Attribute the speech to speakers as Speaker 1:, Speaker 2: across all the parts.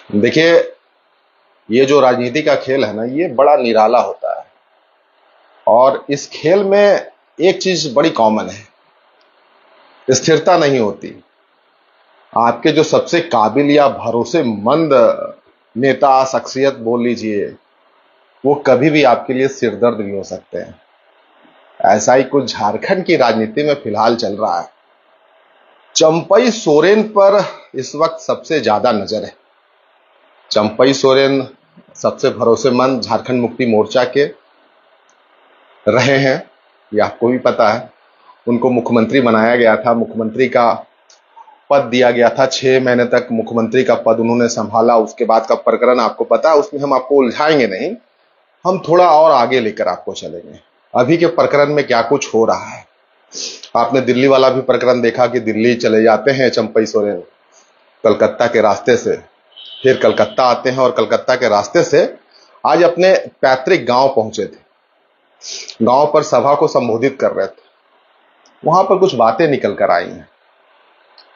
Speaker 1: देखिए, ये जो राजनीति का खेल है ना, ये बड़ा निराला होता है। और इस खेल में एक चीज बड़ी कॉमन है, स्थिरता नहीं होती। आपके जो सबसे काबिल या भरोसेमंद नेता, शख्सियत बोल लीजिए, वो कभी भी आपके लिए सिरदर्द भी हो सकते हैं। ऐसा ही कुछ झारखंड की राजनीति में फिलहाल चल रहा है। चंपई सोरेन पर इस वक्त सबसे ज्यादा नजर है। चंपई सोरेन सबसे भरोसेमंद झारखंड मुक्ति मोर्चा के रहे हैं, ये आपको भी पता है। उनको मुख्यमंत्री बनाया गया था, मुख्यमंत्री का पद दिया गया था। 6 महीने तक मुख्यमंत्री का पद उन्होंने संभाला। उसके बाद का प्रकरण आपको पता है, उसमें हम आपको उलझाएंगे नहीं, हम थोड़ा और आगे लेकर आपको चलेंगे। अभी के प्रकरण में क्या कुछ हो रहा है। आपने दिल्ली वाला भी प्रकरण देखा कि दिल्ली चले जाते हैं चंपई सोरेन कलकत्ता के रास्ते से, फिर कलकत्ता आते हैं और कलकत्ता के रास्ते से आज अपने पैतृक गांव पहुंचे थे। गांव पर सभा को संबोधित कर रहे थे। वहां पर कुछ बातें निकल कर आई हैं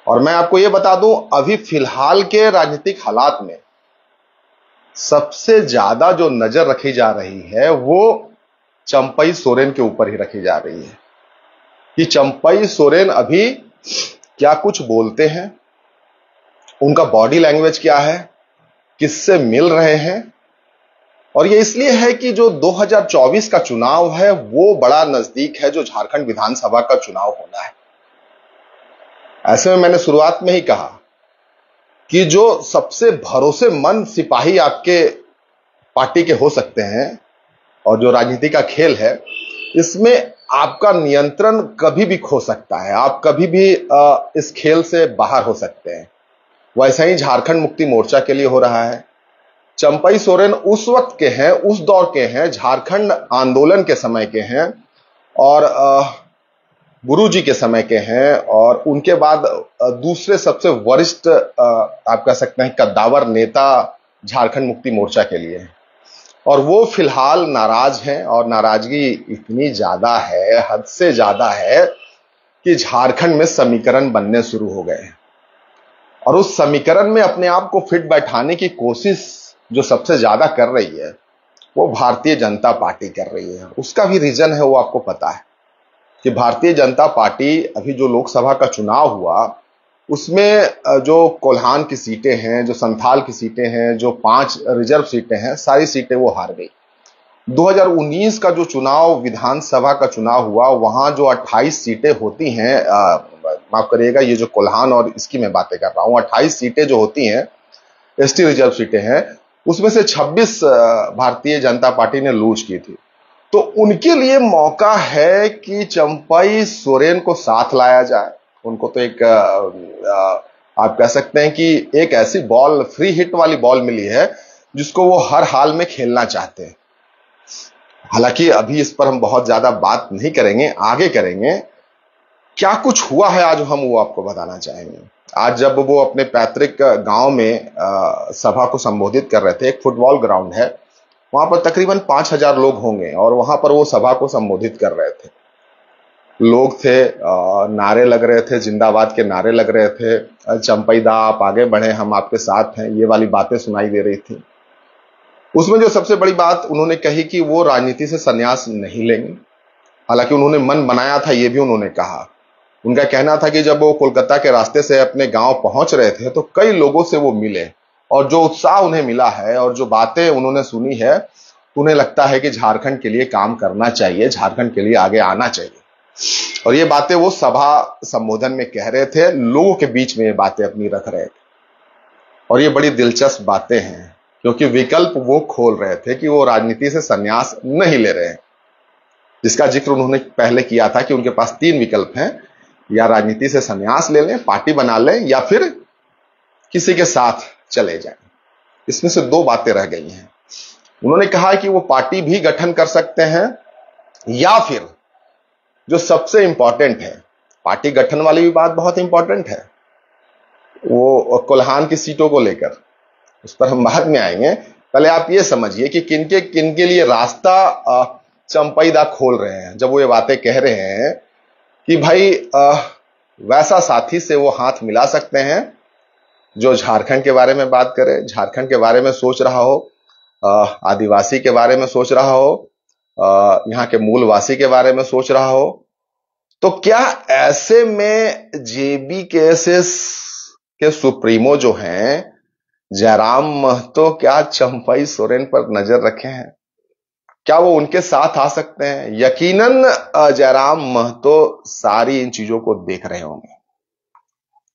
Speaker 1: और मैं आपको यह बता दूं, अभी फिलहाल के राजनीतिक हालात में सबसे ज्यादा जो नजर रखी जा रही है वो चंपई सोरेन के ऊपर ही रखी जा रही है कि चंपई सोरेन अभी क्या कुछ बोलते हैं, उनका बॉडी लैंग्वेज क्या है, किससे मिल रहे हैं। और ये इसलिए है कि जो 2024 का चुनाव है वो बड़ा नजदीक है, जो झारखंड विधानसभा का चुनाव होना है। ऐसे में मैंने शुरुआत में ही कहा कि जो सबसे भरोसेमंद सिपाही आपके पार्टी के हो सकते हैं और जो राजनीति का खेल है, इसमें आपका नियंत्रण कभी भी खो सकता है। आप कभी भी इस खेल से बाहर हो सकते हैं। वैसा ही झारखंड मुक्ति मोर्चा के लिए हो रहा है। चंपई सोरेन उस वक्त के हैं, उस दौर के हैं, झारखंड आंदोलन के समय के हैं और गुरुजी के समय के हैं और उनके बाद दूसरे सबसे वरिष्ठ आप कह सकते हैं कद्दावर नेता झारखंड मुक्ति मोर्चा के लिए हैं। और वो फिलहाल नाराज हैं और नाराजगी इतनी ज्यादा है, हद से ज्यादा है कि झारखंड में समीकरण बनने शुरू हो गए हैं। और उस समीकरण में अपने आप को फिट बैठाने की कोशिश जो सबसे ज्यादा कर रही है वो भारतीय जनता पार्टी कर रही है। उसका भी रीजन है, वो आपको पता है कि भारतीय जनता पार्टी अभी जो लोकसभा का चुनाव हुआ उसमें जो कोल्हान की सीटें हैं, जो संथाल की सीटें हैं, जो 5 रिजर्व सीटें हैं, सारी सीटें वो हार गई। 2019 का जो चुनाव, विधानसभा का चुनाव हुआ, वहां जो 28 सीटें होती हैं, माफ करिएगा, ये जो कोल्हान और इसकी मैं बातें कर रहा हूं, 28 सीटें जो होती हैं एसटी रिजर्व सीटें हैं, उसमें से 26 भारतीय जनता पार्टी ने लूज की थी। तो उनके लिए मौका है कि चंपई सोरेन को साथ लाया जाए। उनको तो एक आप कह सकते हैं कि एक ऐसी बॉल, फ्री हिट वाली बॉल मिली है जिसको वो हर हाल में खेलना चाहते हैं। हालांकि अभी इस पर हम बहुत ज्यादा बात नहीं करेंगे, आगे करेंगे। क्या कुछ हुआ है आज हम वो आपको बताना चाहेंगे। आज जब वो अपने पैतृक गांव में सभा को संबोधित कर रहे थे, एक फुटबॉल ग्राउंड है, वहां पर तकरीबन 5000 लोग होंगे और वहां पर वो सभा को संबोधित कर रहे थे। लोग थे, नारे लग रहे थे, जिंदाबाद के नारे लग रहे थे, चंपई दा आप आगे बढ़े, हम आपके साथ हैं, ये वाली बातें सुनाई दे रही थी। उसमें जो सबसे बड़ी बात उन्होंने कही कि वो राजनीति से संन्यास नहीं लेंगे। हालांकि उन्होंने मन बनाया था, ये भी उन्होंने कहा। उनका कहना था कि जब वो कोलकाता के रास्ते से अपने गांव पहुंच रहे थे तो कई लोगों से वो मिले और जो उत्साह उन्हें मिला है और जो बातें उन्होंने सुनी है, उन्हें लगता है कि झारखंड के लिए काम करना चाहिए, झारखंड के लिए आगे आना चाहिए। और ये बातें वो सभा संबोधन में कह रहे थे, लोगों के बीच में ये बातें अपनी रख रहे थे। और ये बड़ी दिलचस्प बातें हैं क्योंकि विकल्प वो खोल रहे थे कि वो राजनीति से संन्यास नहीं ले रहे हैं, जिसका जिक्र उन्होंने पहले किया था कि उनके पास 3 विकल्प हैं, या राजनीति से संन्यास ले लें, पार्टी बना लें, या फिर किसी के साथ चले जाएं। इसमें से 2 बातें रह गई हैं। उन्होंने कहा कि वो पार्टी भी गठन कर सकते हैं या फिर जो सबसे इंपॉर्टेंट है, पार्टी गठन वाली भी बात बहुत इंपॉर्टेंट है, वो कोल्हान की सीटों को लेकर, उस पर हम बाद में आएंगे। पहले आप ये समझिए कि किनके किनके लिए रास्ता चंपई दा खोल रहे हैं जब वो ये बातें कह रहे हैं कि भाई वैसा साथी से वो हाथ मिला सकते हैं जो झारखंड के बारे में बात करे, झारखंड के बारे में सोच रहा हो, आदिवासी के बारे में सोच रहा हो, यहाँ के मूलवासी के बारे में सोच रहा हो, तो क्या ऐसे में जेबी केएसएस के सुप्रीमो जो हैं जयराम महतो क्या चंपई सोरेन पर नजर रखे हैं? क्या वो उनके साथ आ सकते हैं? यकीनन जयराम महतो सारी इन चीजों को देख रहे होंगे।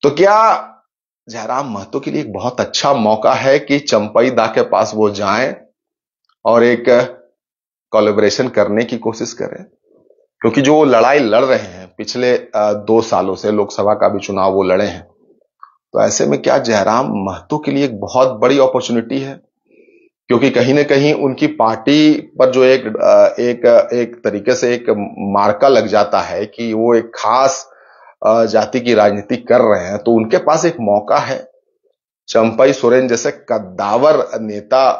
Speaker 1: तो क्या जयराम महतो के लिए एक बहुत अच्छा मौका है कि चंपई दा के पास वो जाएं और एक कोलैबोरेशन करने की कोशिश करें? क्योंकि जो लड़ाई लड़ रहे हैं पिछले 2 सालों से, लोकसभा का भी चुनाव वो लड़े हैं, तो ऐसे में क्या जयराम महतो के लिए एक बहुत बड़ी अपॉर्चुनिटी है? क्योंकि कहीं ना कहीं उनकी पार्टी पर जो एक तरीके से एक मार्का लग जाता है कि वो एक खास जाति की राजनीति कर रहे हैं, तो उनके पास एक मौका है चंपई सोरेन जैसे कद्दावर नेता,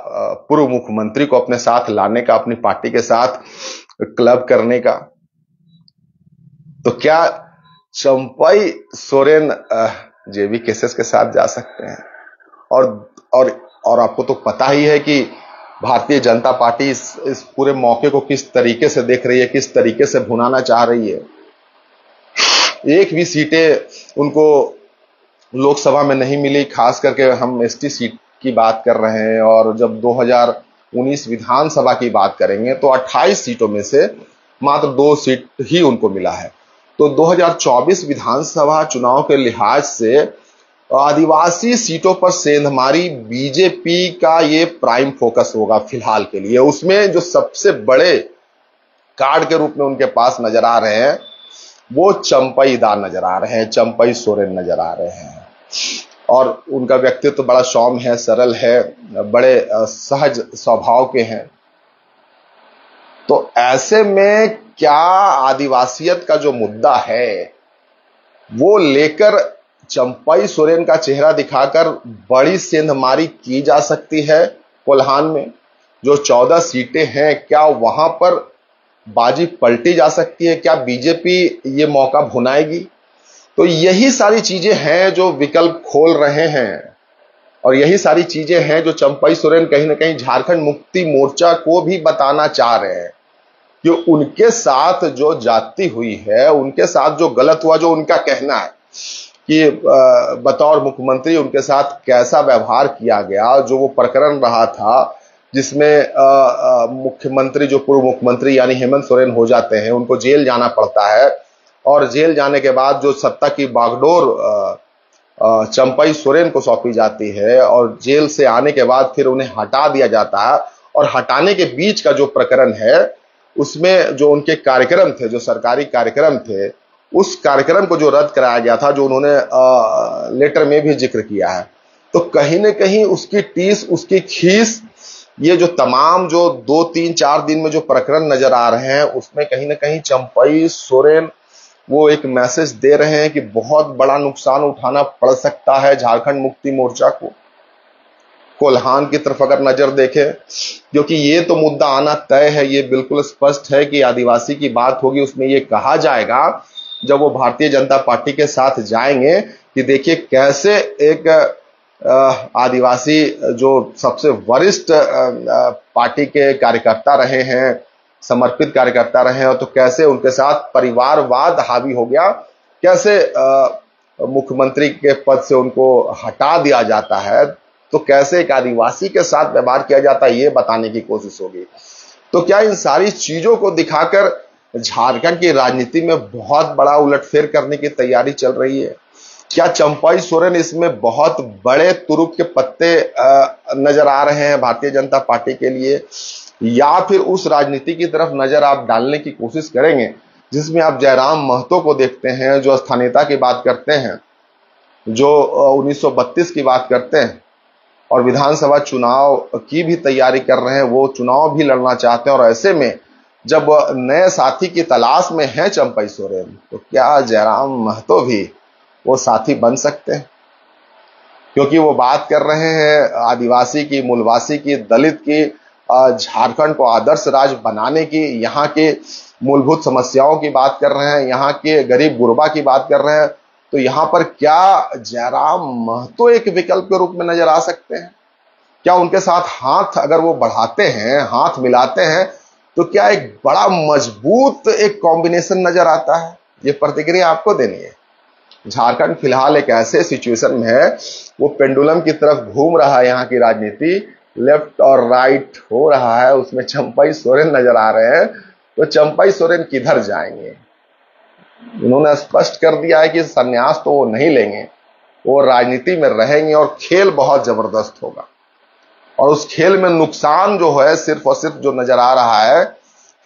Speaker 1: पूर्व मुख्यमंत्री को अपने साथ लाने का, अपनी पार्टी के साथ क्लब करने का। तो क्या चंपई सोरेन जेबी केएसएस के साथ जा सकते हैं? और आपको तो पता ही है कि भारतीय जनता पार्टी इस पूरे मौके को किस तरीके से देख रही है, किस तरीके से भुनाना चाह रही है। एक भी सीटें उनको लोकसभा में नहीं मिली, खास करके हम एसटी सीट की बात कर रहे हैं, और जब 2019 विधानसभा की बात करेंगे तो 28 सीटों में से मात्र 2 सीट ही उनको मिला है। तो 2024 विधानसभा चुनाव के लिहाज से आदिवासी सीटों पर सेंधमारी बीजेपी का ये प्राइम फोकस होगा फिलहाल के लिए। उसमें जो सबसे बड़े कार्ड के रूप में उनके पास नजर आ रहे हैं वो चंपई दा नजर आ रहे हैं, चंपई सोरेन नजर आ रहे हैं। और उनका व्यक्तित्व बड़ा सौम्य है, सरल है, बड़े सहज स्वभाव के हैं। तो ऐसे में क्या आदिवासियत का जो मुद्दा है वो लेकर चंपई सोरेन का चेहरा दिखाकर बड़ी सेंधमारी की जा सकती है कोल्हान में? जो 14 सीटें हैं, क्या वहां पर बाजी पलटी जा सकती है? क्या बीजेपी ये मौका भुनाएगी? तो यही सारी चीजें हैं जो विकल्प खोल रहे हैं, और यही सारी चीजें हैं जो चंपई सोरेन कहीं ना कहीं झारखंड मुक्ति मोर्चा को भी बताना चाह रहे हैं कि उनके साथ जो जाति हुई है, उनके साथ जो गलत हुआ, जो उनका कहना है कि बतौर मुख्यमंत्री उनके साथ कैसा व्यवहार किया गया, जो वो प्रकरण रहा था जिसमें मुख्यमंत्री, जो पूर्व मुख्यमंत्री यानी हेमंत सोरेन हो जाते हैं, उनको जेल जाना पड़ता है, और जेल जाने के बाद जो सत्ता की बागडोर चंपई सोरेन को सौंपी जाती है, और जेल से आने के बाद फिर उन्हें हटा दिया जाता है, और हटाने के बीच का जो प्रकरण है उसमें जो उनके कार्यक्रम थे, जो सरकारी कार्यक्रम थे, उस कार्यक्रम को जो रद्द कराया गया था, जो उन्होंने लेटर में भी जिक्र किया है। तो कहीं ना कहीं उसकी टीस, उसकी खीस, ये जो तमाम जो 2, 3, 4 दिन में जो प्रकरण नजर आ रहे हैं, उसमें कहीं ना कहीं चंपई सोरेन वो एक मैसेज दे रहे हैं कि बहुत बड़ा नुकसान उठाना पड़ सकता है झारखंड मुक्ति मोर्चा को। कोल्हान की तरफ अगर नजर देखें, क्योंकि ये तो मुद्दा आना तय है, ये बिल्कुल स्पष्ट है कि आदिवासी की बात होगी, उसमें ये कहा जाएगा जब वो भारतीय जनता पार्टी के साथ जाएंगे कि देखिए कैसे एक आदिवासी जो सबसे वरिष्ठ पार्टी के कार्यकर्ता रहे हैं, समर्पित कार्यकर्ता रहे हैं, तो कैसे उनके साथ परिवारवाद हावी हो गया, कैसे मुख्यमंत्री के पद से उनको हटा दिया जाता है, तो कैसे एक आदिवासी के साथ व्यवहार किया जाता है, ये बताने की कोशिश होगी। तो क्या इन सारी चीजों को दिखाकर झारखंड की राजनीति में बहुत बड़ा उलटफेर करने की तैयारी चल रही है? क्या चंपई सोरेन इसमें बहुत बड़े तुरुप के पत्ते नजर आ रहे हैं भारतीय जनता पार्टी के लिए, या फिर उस राजनीति की तरफ नजर आप डालने की कोशिश करेंगे जिसमें आप जयराम महतो को देखते हैं, जो स्थानीयता की बात करते हैं, जो 1932 की बात करते हैं, और विधानसभा चुनाव की भी तैयारी कर रहे हैं, वो चुनाव भी लड़ना चाहते हैं, और ऐसे में जब नए साथी की तलाश में है चंपई सोरेन, तो क्या जयराम महतो भी वो साथी बन सकते हैं? क्योंकि वो बात कर रहे हैं आदिवासी की, मूलवासी की, दलित की, झारखंड को आदर्श राज्य बनाने की, यहाँ के मूलभूत समस्याओं की बात कर रहे हैं, यहाँ के गरीब गुरबा की बात कर रहे हैं। तो यहां पर क्या जयराम महतो एक विकल्प के रूप में नजर आ सकते हैं? क्या उनके साथ हाथ अगर वो बढ़ाते हैं, हाथ मिलाते हैं, तो क्या एक बड़ा मजबूत एक कॉम्बिनेशन नजर आता है? ये प्रतिक्रिया आपको देनी है। झारखंड फिलहाल एक ऐसे सिचुएशन में है, वो पेंडुलम की तरफ घूम रहा है। यहाँ की राजनीति लेफ्ट और राइट हो रहा है, उसमें चंपई सोरेन नजर आ रहे हैं। तो चंपई सोरेन किधर जाएंगे? उन्होंने स्पष्ट कर दिया है कि संन्यास तो वो नहीं लेंगे, वो राजनीति में रहेंगे और खेल बहुत जबरदस्त होगा। और उस खेल में नुकसान जो है सिर्फ और सिर्फ जो नजर आ रहा है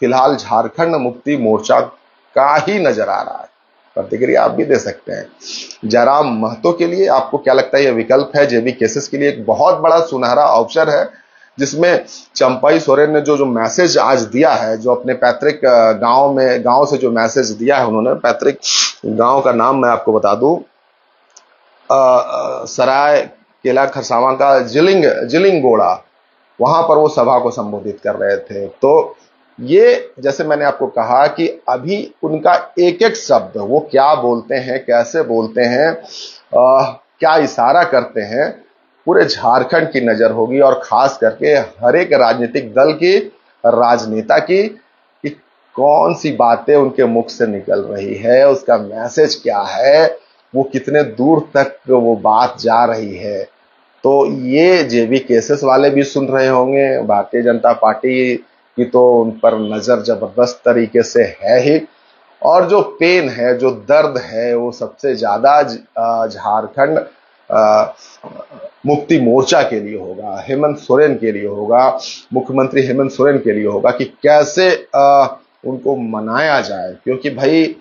Speaker 1: फिलहाल झारखंड मुक्ति मोर्चा का ही नजर आ रहा है। प्रतिक्रिया आप भी दे सकते हैं। जयराम महतो के लिए आपको क्या लगता है यह विकल्प है? जेबी केसेस के लिए एक बहुत बड़ा सुनहरा अवसर है, जिसमें चंपई सोरेन ने जो मैसेज आज दिया है, जो अपने पैतृक गांव से जो मैसेज दिया है उन्होंने, पैतृक गांव का नाम मैं आपको बता दूं, सराय केला खरसावां का जिलिंगोड़ा, वहां पर वो सभा को संबोधित कर रहे थे। तो ये जैसे मैंने आपको कहा कि अभी उनका एक एक शब्द वो क्या बोलते हैं, कैसे बोलते हैं, क्या इशारा करते हैं, पूरे झारखंड की नजर होगी और खास करके हर एक राजनीतिक दल की, राजनेता की, कि कौन सी बातें उनके मुख से निकल रही है, उसका मैसेज क्या है, वो कितने दूर तक वो बात जा रही है। तो ये जेबी केसेस वाले भी सुन रहे होंगे, भारतीय जनता पार्टी की तो उन पर नजर जबरदस्त तरीके से है ही। और जो पेन है, जो दर्द है, वो सबसे ज्यादा झारखंड मुक्ति मोर्चा के लिए होगा, हेमंत सोरेन के लिए होगा, मुख्यमंत्री हेमंत सोरेन के लिए होगा कि कैसे उनको मनाया जाए। क्योंकि भाई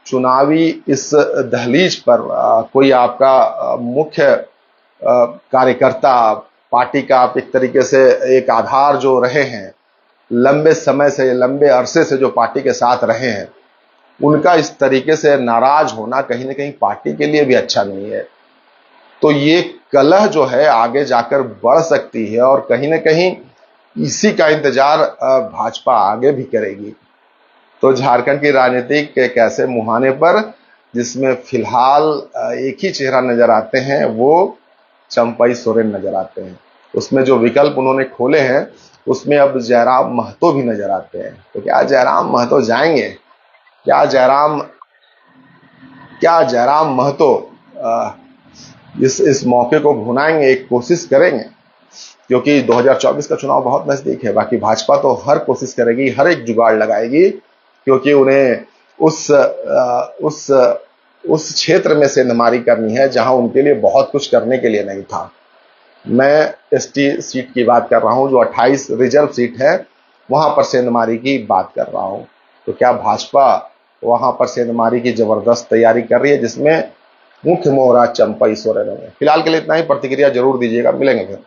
Speaker 1: चुनावी इस दहलीज पर कोई आपका मुख्य कार्यकर्ता, पार्टी का आप एक तरीके से एक आधार जो रहे हैं, लंबे समय से, लंबे अरसे से जो पार्टी के साथ रहे हैं, उनका इस तरीके से नाराज होना कहीं ना कहीं पार्टी के लिए भी अच्छा नहीं है। तो ये कलह जो है आगे जाकर बढ़ सकती है और कहीं ना कहीं इसी का इंतजार भाजपा आगे भी करेगी। तो झारखंड की राजनीति के कैसे मुहाने पर, जिसमें फिलहाल एक ही चेहरा नजर आते हैं, वो चंपई सोरेन नजर आते हैं। उसमें जो विकल्प उन्होंने खोले हैं उसमें अब जयराम महतो भी नजर आते हैं। तो क्या जयराम महतो जाएंगे? क्या जयराम महतो इस मौके को भुनाएंगे, एक कोशिश करेंगे? क्योंकि 2024 का चुनाव बहुत नजदीक है। बाकी भाजपा तो हर कोशिश करेगी, हर एक जुगाड़ लगाएगी, क्योंकि उन्हें उस क्षेत्र में सेंधमारी करनी है जहां उनके लिए बहुत कुछ करने के लिए नहीं था। मैं एसटी सीट की बात कर रहा हूं, जो 28 रिजर्व सीट है, वहां पर सेंधमारी की बात कर रहा हूं। तो क्या भाजपा वहां पर सेंधमारी की जबरदस्त तैयारी कर रही है, जिसमें मुख्य मोहरा चंपई सोरेन है? फिलहाल के लिए इतना ही। प्रतिक्रिया जरूर दीजिएगा, मिलेंगे फिर।